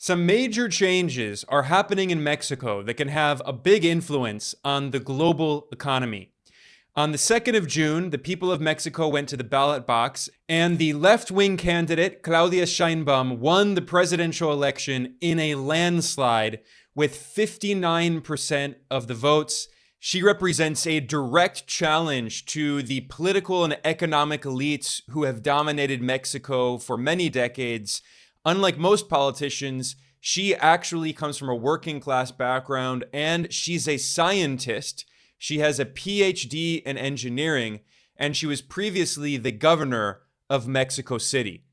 Some major changes are happening in Mexico that can have a big influence on the global economy. On the 2nd of June, the people of Mexico went to the ballot box, and the left-wing candidate, Claudia Sheinbaum, won the presidential election in a landslide with 59% of the votes. She represents a direct challenge to the political and economic elites who have dominated Mexico for many decades. Unlike most politicians, she actually comes from a working class background, and she's a scientist. She has a PhD in engineering, and she was previously the governor of Mexico City.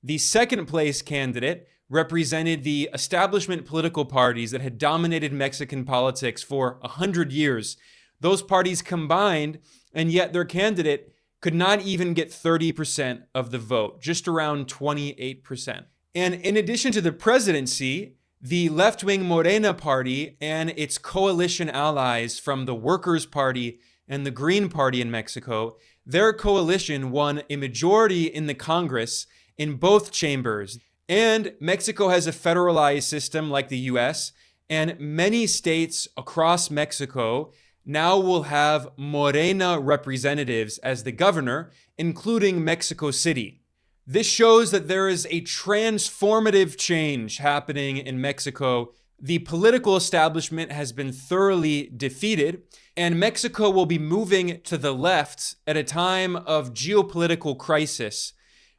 The second place candidate represented the establishment political parties that had dominated Mexican politics for 100 years. Those parties combined, and yet their candidate could not even get 30% of the vote, just around 28%. And in addition to the presidency, the left-wing Morena party and its coalition allies from the Workers' Party and the Green Party in Mexico, their coalition won a majority in the Congress in both chambers. And Mexico has a federalized system like the US, and many states across Mexico now will have Morena representatives as the governor, including Mexico City. This shows that there is a transformative change happening in Mexico. The political establishment has been thoroughly defeated, and Mexico will be moving to the left at a time of geopolitical crisis.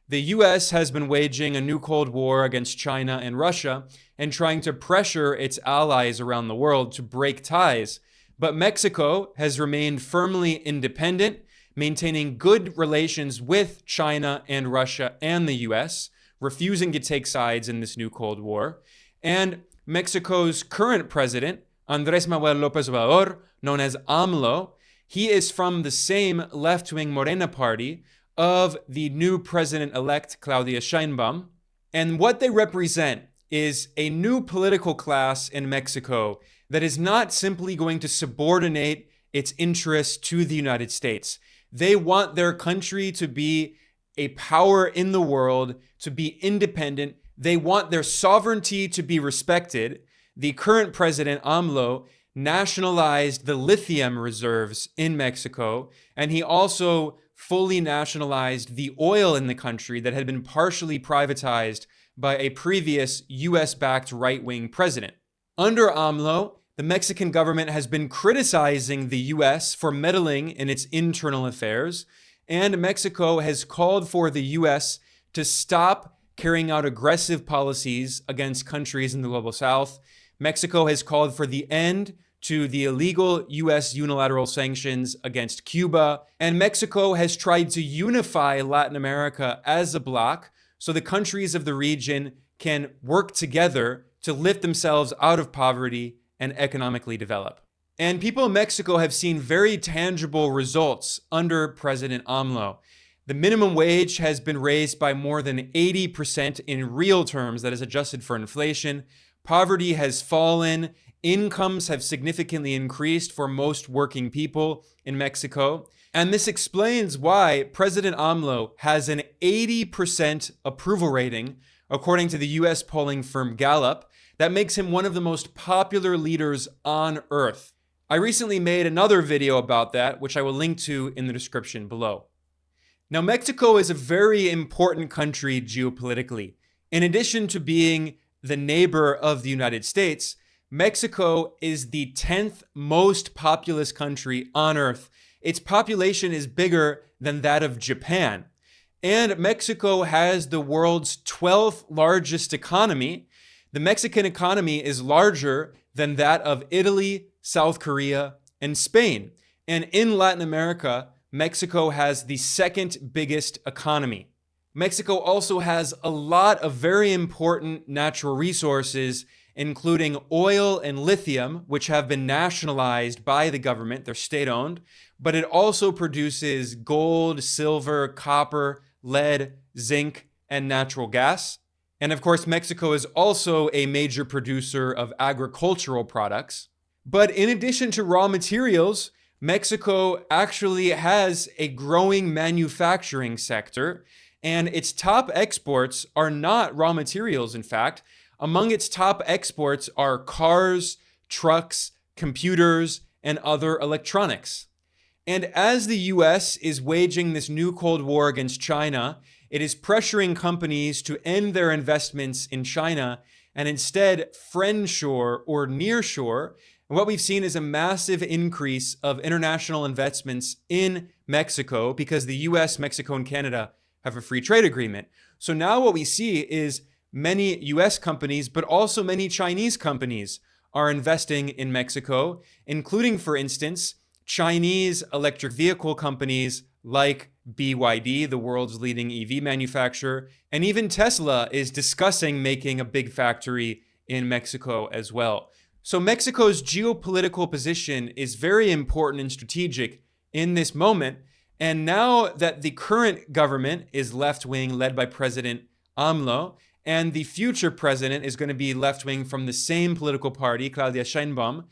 The US has been waging a new Cold War against China and Russia and trying to pressure its allies around the world to break ties. But Mexico has remained firmly independent, maintaining good relations with China and Russia and the US, refusing to take sides in this new Cold War. And Mexico's current president, Andrés Manuel López Obrador, known as AMLO, he is from the same left-wing Morena party of the new president-elect Claudia Sheinbaum. And what they represent is a new political class in Mexico that is not simply going to subordinate its interests to the United States. They want their country to be a power in the world, to be independent. They want their sovereignty to be respected. The current president, AMLO, nationalized the lithium reserves in Mexico, and he also fully nationalized the oil in the country that had been partially privatized by a previous US-backed right-wing president. Under AMLO, the Mexican government has been criticizing the US for meddling in its internal affairs, and Mexico has called for the US to stop carrying out aggressive policies against countries in the global south. Mexico has called for the end to the illegal US unilateral sanctions against Cuba, and Mexico has tried to unify Latin America as a bloc so the countries of the region can work together to lift themselves out of poverty and economically develop. And people in Mexico have seen very tangible results under President AMLO. The minimum wage has been raised by more than 80% in real terms, that is adjusted for inflation. Poverty has fallen. Incomes have significantly increased for most working people in Mexico. And this explains why President AMLO has an 80% approval rating, according to the US polling firm Gallup. That makes him one of the most popular leaders on earth. I recently made another video about that, which I will link to in the description below. Now, Mexico is a very important country geopolitically. In addition to being the neighbor of the United States, Mexico is the 10th most populous country on earth. Its population is bigger than that of Japan. And Mexico has the world's 12th largest economy. The Mexican economy is larger than that of Italy, South Korea, and Spain. And in Latin America, Mexico has the second biggest economy. Mexico also has a lot of very important natural resources, including oil and lithium, which have been nationalized by the government. They're state-owned. But it also produces gold, silver, copper, lead, zinc, and natural gas. And of course, Mexico is also a major producer of agricultural products. But in addition to raw materials, Mexico actually has a growing manufacturing sector. And its top exports are not raw materials, in fact. Among its top exports are cars, trucks, computers, and other electronics. And as the US is waging this new Cold War against China, it is pressuring companies to end their investments in China and instead friendshore or nearshore. And what we've seen is a massive increase of international investments in Mexico because the US, Mexico, and Canada have a free trade agreement. So now what we see is many US companies, but also many Chinese companies are investing in Mexico, including, for instance, Chinese electric vehicle companies like BYD, the world's leading EV manufacturer, and even Tesla is discussing making a big factory in Mexico as well. So Mexico's geopolitical position is very important and strategic in this moment. And now that the current government is left-wing, led by President AMLO, and the future president is going to be left-wing from the same political party, Claudia Sheinbaum,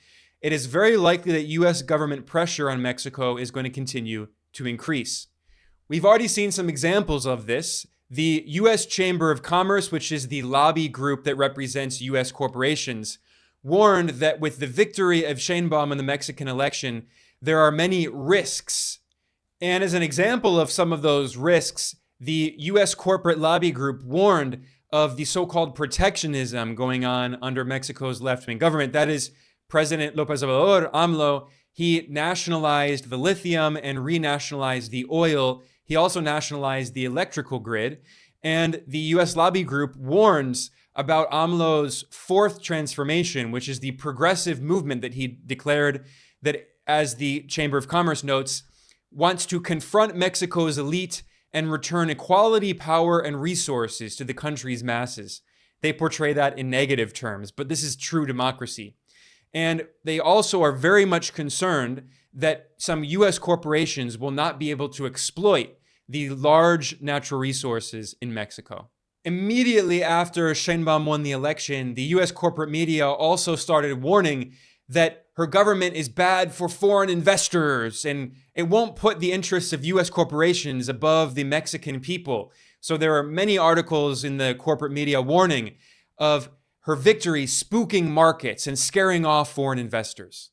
it is very likely that US government pressure on Mexico is going to continue to increase. We've already seen some examples of this. The US Chamber of Commerce, which is the lobby group that represents US corporations, warned that with the victory of Sheinbaum in the Mexican election, there are many risks. And as an example of some of those risks, the US corporate lobby group warned of the so-called protectionism going on under Mexico's left-wing government. That is, President López Obrador, AMLO, he nationalized the lithium and renationalized the oil. He also nationalized the electrical grid. And the US lobby group warns about AMLO's fourth transformation, which is the progressive movement that he declared that, as the Chamber of Commerce notes, wants to confront Mexico's elite and return equality, power, and resources to the country's masses. They portray that in negative terms, but this is true democracy. And they also are very much concerned that some US corporations will not be able to exploit the large natural resources in Mexico. Immediately after Sheinbaum won the election, the US corporate media also started warning that her government is bad for foreign investors and it won't put the interests of US corporations above the Mexican people. So there are many articles in the corporate media warning of her victory spooking markets and scaring off foreign investors.